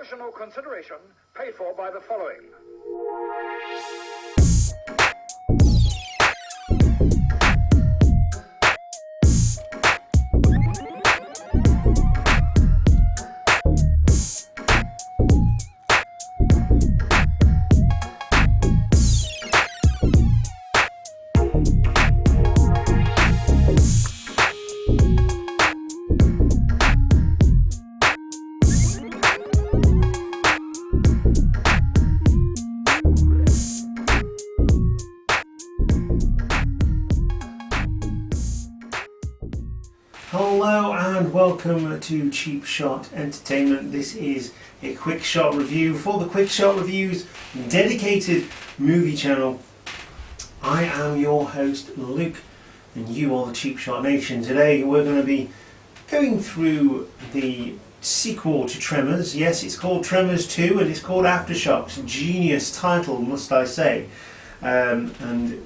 Promotional consideration paid for by the following. Hello and welcome to Cheap Shot Entertainment. This is a quick shot review for the Quick Shot Reviews dedicated movie channel. I am your host Luke and you are the Cheap Shot Nation. Today we're going to be going through the sequel to Tremors. Yes, it's called Tremors 2 and it's called Aftershocks. Genius title, must I say. And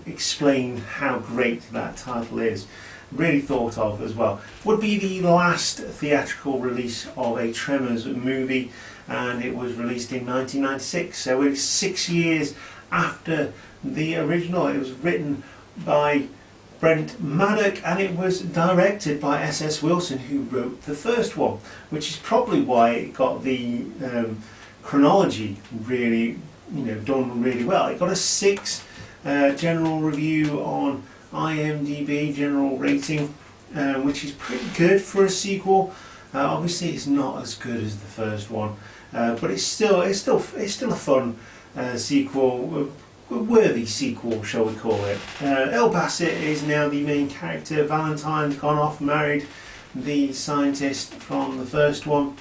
explain how great that title is. Really thought of as well. Would be the last theatrical release of a Tremors movie, and it was released in 1996, so it's 6 years after the original. It was written by Brent Maddock and it was directed by S.S. Wilson, who wrote the first one, which is probably why it got the chronology really done really well. It got a 6 general review on IMDb, general rating, which is pretty good for a sequel. Obviously, it's not as good as the first one, but it's still a fun sequel, a worthy sequel, shall we call it. El Bassett is now the main character. Valentine's gone off, married the scientist from the first one.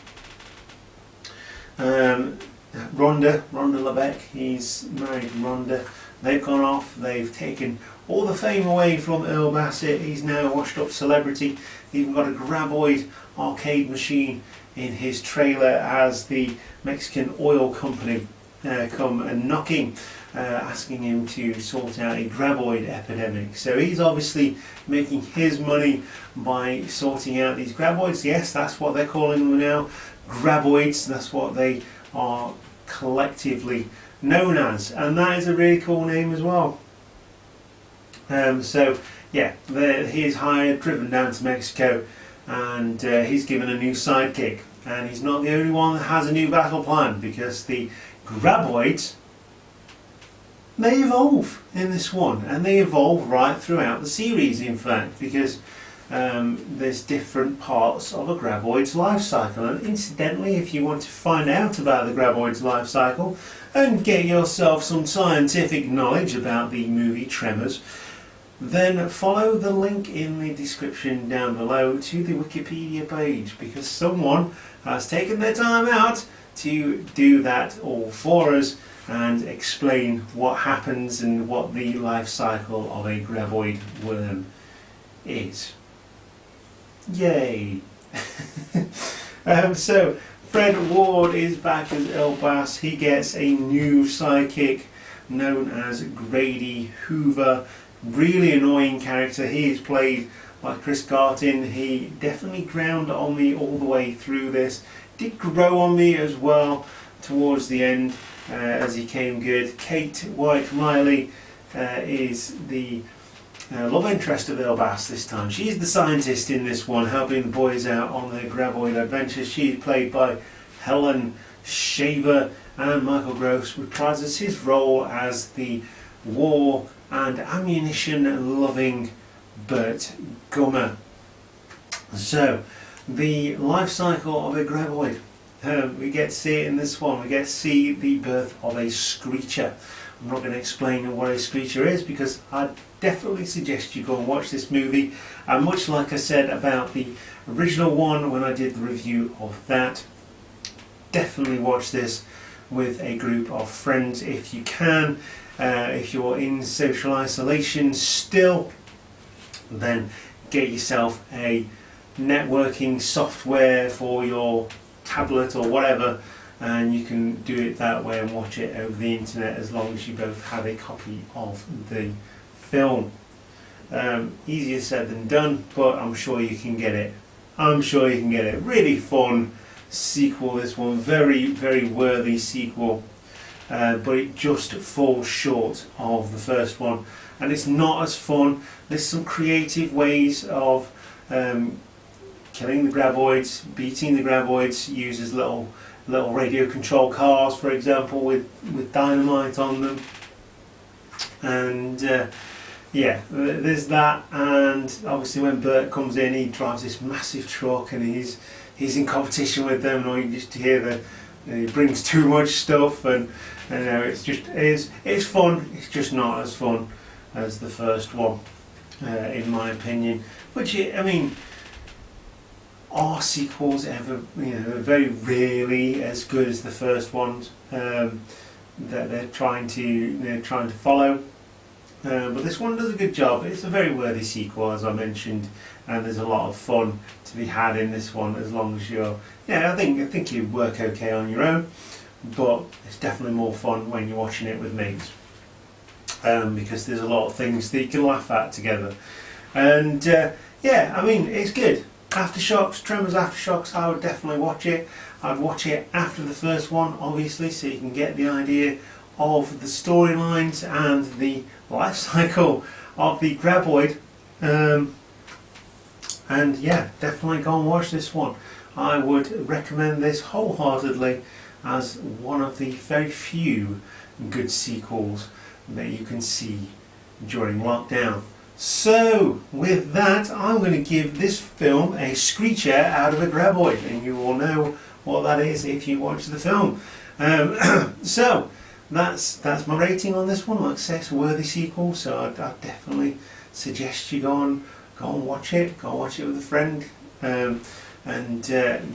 Rhonda LeBeck, he's married Rhonda. They've gone off, they've taken all the fame away from Earl Bassett. He's now a washed up celebrity. He's even got a graboid arcade machine in his trailer as the Mexican oil company come and knocking, asking him to sort out a graboid epidemic. So he's obviously making his money by sorting out these graboids. Yes, that's what they're calling them now, graboids. That's what they are collectively known as, and that is a really cool name as well. He's hired, driven down to Mexico, and he's given a new sidekick. And he's not the only one that has a new battle plan, because the graboids, they evolve in this one, and they evolve right throughout the series, in fact, because there's different parts of a graboid's life cycle. And incidentally, if you want to find out about the graboid's life cycle and get yourself some scientific knowledge about the movie Tremors, then follow the link in the description down below to the Wikipedia page, because someone has taken their time out to do that all for us and explain what happens and what the life cycle of a graboid worm is. Yay! So Fred Ward is back as El Bass. He gets a new sidekick known as Grady Hoover. Really annoying character. He is played by Chris Gartin. He definitely ground on me all the way through this. Did grow on me as well towards the end as he came good. Kate White Riley is the love interest of El Bass this time. She's the scientist in this one, helping the boys out on their graboid adventures. She's played by Helen Shaver, and Michael Gross reprises his role as the war and ammunition loving Bert Gummer. So, the life cycle of a graboid. We get to see it in this one. We get to see the birth of a screecher. I'm not going to explain what a screecher is, because I definitely suggest you go and watch this movie. And much like I said about the original one when I did the review of that, definitely watch this with a group of friends if you can. If you're in social isolation still, then get yourself a networking software for your tablet or whatever, and you can do it that way and watch it over the internet, as long as you both have a copy of the film. Easier said than done, but I'm sure you can get it. Really fun sequel, this one. Very, very worthy sequel. But it just falls short of the first one. And it's not as fun. There's some creative ways of killing the graboids, beating the graboids, uses little radio control cars, for example, with dynamite on them. And yeah, there's that. And obviously when Bert comes in, he drives this massive truck and he's in competition with them, and you just hear that he brings too much stuff, and you know, it's fun. It's just not as fun as the first one, in my opinion. Which, I mean, are sequels ever, you know, very rarely as good as the first ones that they're trying to follow. But this one does a good job. It's a very worthy sequel, as I mentioned, and there's a lot of fun to be had in this one, as long as you're, yeah, I think you work okay on your own, but it's definitely more fun when you're watching it with mates, because there's a lot of things that you can laugh at together. And yeah, I mean, it's good. Aftershocks, Tremors Aftershocks, I would definitely watch it. I'd watch it after the first one, obviously, so you can get the idea of the storylines and the life cycle of the graboid. And yeah, definitely go and watch this one. I would recommend this wholeheartedly as one of the very few good sequels that you can see during lockdown. So with that, I'm going to give this film a screecher out of a graboid, and you will know what that is if you watch the film. So that's my rating on this one. Like I say, it's a worthy sequel, so I'd definitely suggest you go and watch it. Go and watch it with a friend, and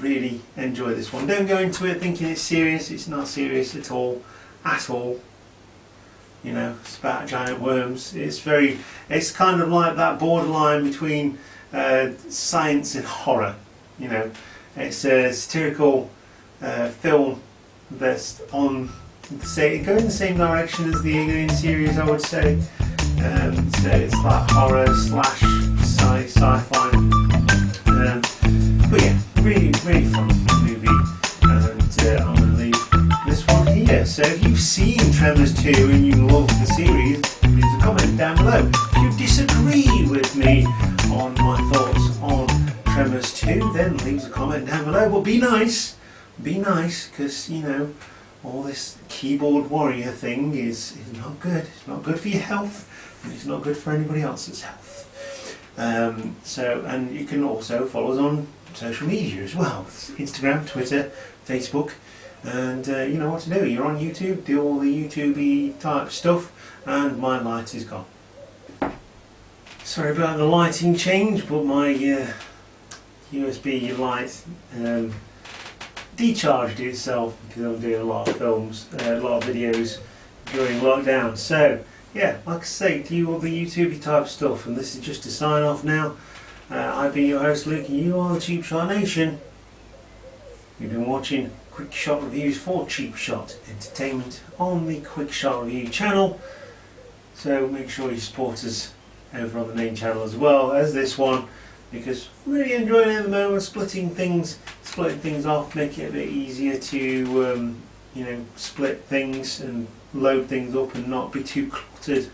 really enjoy this one. Don't go into it thinking it's serious. It's not serious at all. You know, it's about giant worms. It's kind of like that borderline between science and horror. You know, it's a satirical film that's going in the same direction as the Alien series, I would say. So it's like horror slash sci-fi. But yeah, really, really fun movie. And I'm going to leave this one here. So if you've seen Tremors 2 and you love the series, leave a comment down below. If you disagree with me on my thoughts on Tremors 2, then leave a comment down below. But be nice, because, you know, all this keyboard warrior thing is not good. It's not good for your health, and it's not good for anybody else's health. And you can also follow us on social media as well. Instagram, Twitter, Facebook, and you know what to do. You're on YouTube, do all the YouTube-y type stuff, and my light is gone. Sorry about the lighting change, but my USB light decharged itself because I'm doing a lot of films, a lot of videos during lockdown. So yeah, like I say, do all the YouTube type stuff, and this is just a sign off now. I've been your host Luke, and you are the Cheap Shot Nation. You've been watching Quick Shot Reviews for Cheap Shot Entertainment on the Quick Shot Review channel. So make sure you support us over on the main channel as well as this one, because I'm really enjoying it at the moment, splitting things off, make it a bit easier to you know, split things and load things up and not be too cluttered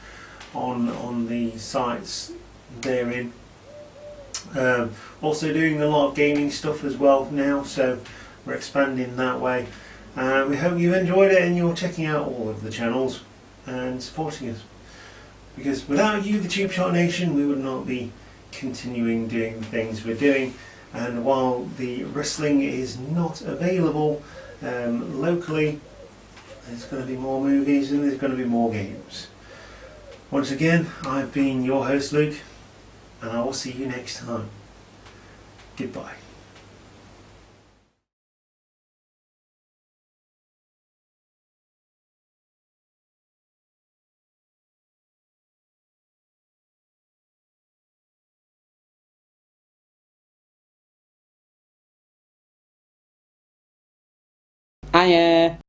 on the sites therein. Also doing a lot of gaming stuff as well now, so we're expanding that way. We hope you've enjoyed it and you're checking out all of the channels and supporting us, because without you, the Cheap Shot Nation, we would not be continuing doing the things we're doing. And while the wrestling is not available locally, there's going to be more movies and there's going to be more games. Once again, I've been your host Luke, and I will see you next time. Goodbye. Hiya.